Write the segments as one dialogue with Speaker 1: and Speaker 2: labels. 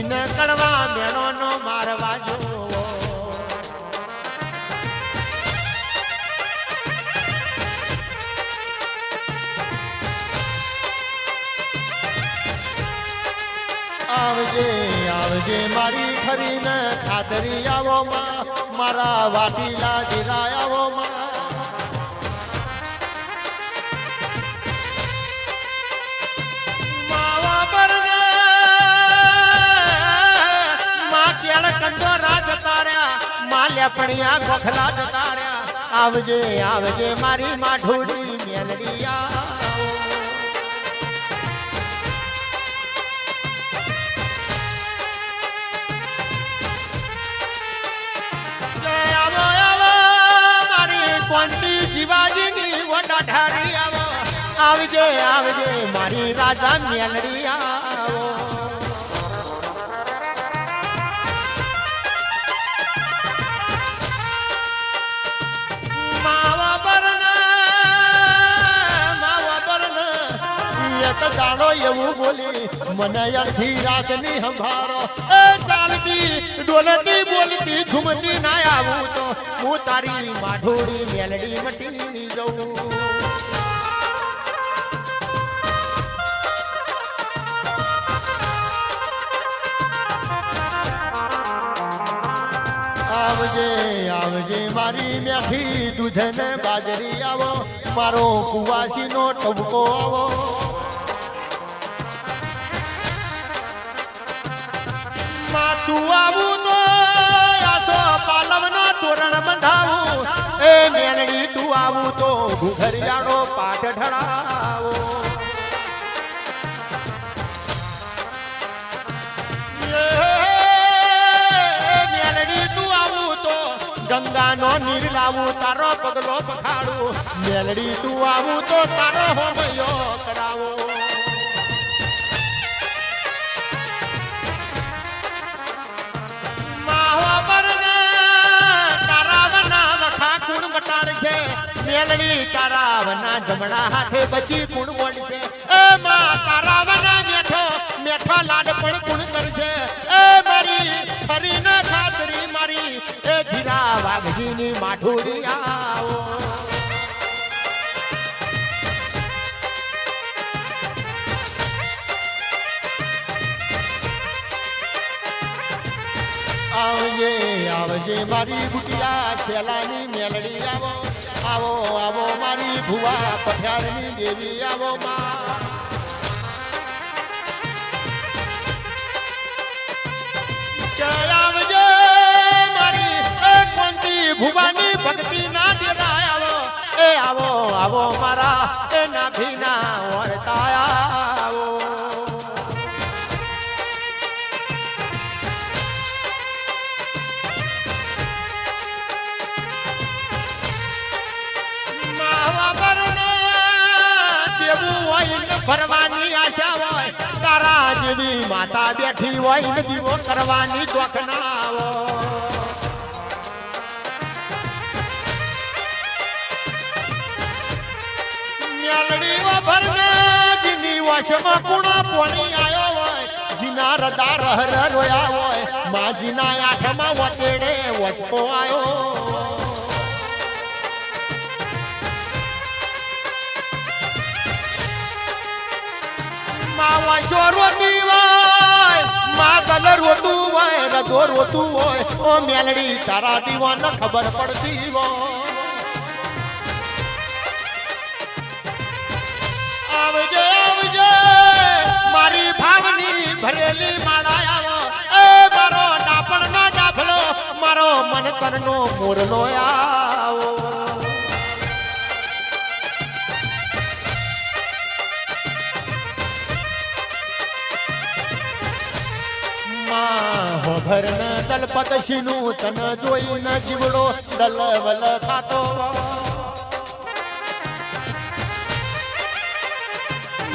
Speaker 1: ને કડવા મેણો નો મારવા જોવો આવજે આવજે મારી ખરીને ખાતરી આવો માં મારા વાટીલા જીરા આવો માં માવા બરને માં કેળ કંદો રાજ તાર્યા માલ્યા પણિયા ગોખલા જતાર્યા આવજે આવજે મારી માઠોડી મેલડી આવો કોંતી શિવાજીની વડા ઢારી આવો આવજે આવજે મારી રાજા મેલડી આવો માવા બરન એક દાડો એવું બોલી મને અડધી રાતની સંભાળો એ ચાલતી ડોલતી બોલતી ઝુમતી ના આવું તો હું તારી માઠોડી મેલડી મટી જઉં આવજે આવજે મારી મેઠી દૂધ ને બાજરી આવો મારો કુવાસીનો ટબકો આવો તું આવું તો આસો પાલવનો તોરણ બંધાવું એ મેલડી તું આવું તો ઘુઘરિયાનો પાટ ઢળાવો મેલડી તું આવું તો ગંગાનો નીર લાવું તારો પગલો પખાડું મેલડી તું આવું તો તારો હોમયો કરાવો મેલડી તારાવના જમણા હાથે બચી કુણ બોલશે એ માં તારાવના મેઠો મેઠો લાડ પણ કુણ કરશે એ મારી ફરીને ખાતરી મારી એ ધીરા વાઘજીની માઠોડી આવો આવજે આવજે મારી ગુટિયા છેલાની મેલડી આવો આવો આવો મારી ભુવા પઠારની દેવી આવો માં આવજે મારી કોંતી ભુવાની ભક્તિ ના દેરાય આવો એ આવો આવો મારા એ નાભીના વર્તા આવો ભરવાની આશા હોય તારા જેવી માતા બેઠી હોય ને દીવો કરવાની દોખ ના આવો મેલડી ભરને જીની વશમાં કુણો પોણી આયો હોય જીના રદા રહર રોયા હોય માજીના આઠમાં વતેડે વસકો આયો વાંચો રોતી હોય માં કલર રોતું હોય રદો રોતું હોય ઓ મેલડી તારા દીવાને ખબર પડતી હોય આવજે આવજે મારી ભાવની ભરેલી માળા આવો એ મારો ડાપણ નો ડાફલો મારો મનતર નો મોરલો આવો ભરણ દલપત શીનું તન જોઈને જીવડો દલવલ થાતો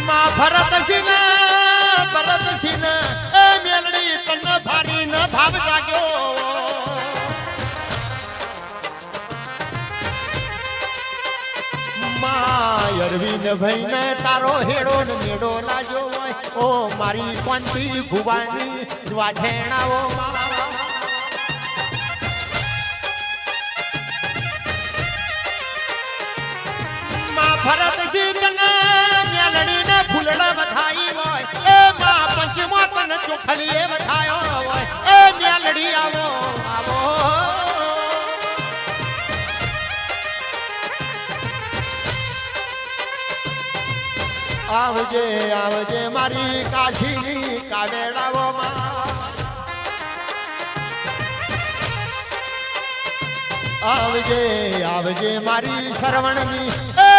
Speaker 1: માં ભરત શીને એ મેલડી તન ભારી ન ભાવ જાગ્યો માં અરવિંદ ભાઈ ને તારો હેડો ને મેડો લાજો હોય ઓ મારી કોંતી ભુવાની વાછેણાઓ માં ભરતજી કને મેલડી ને ફૂલડા વધાઈ હોય એ માં પંચમોતન ચોખલી એ વધાયો હોય એ મેલડી આવો આવો આવજે આવજે મારી કાશીની કાવેડાઓ માં આવજે આવજે મારી શરવણની એ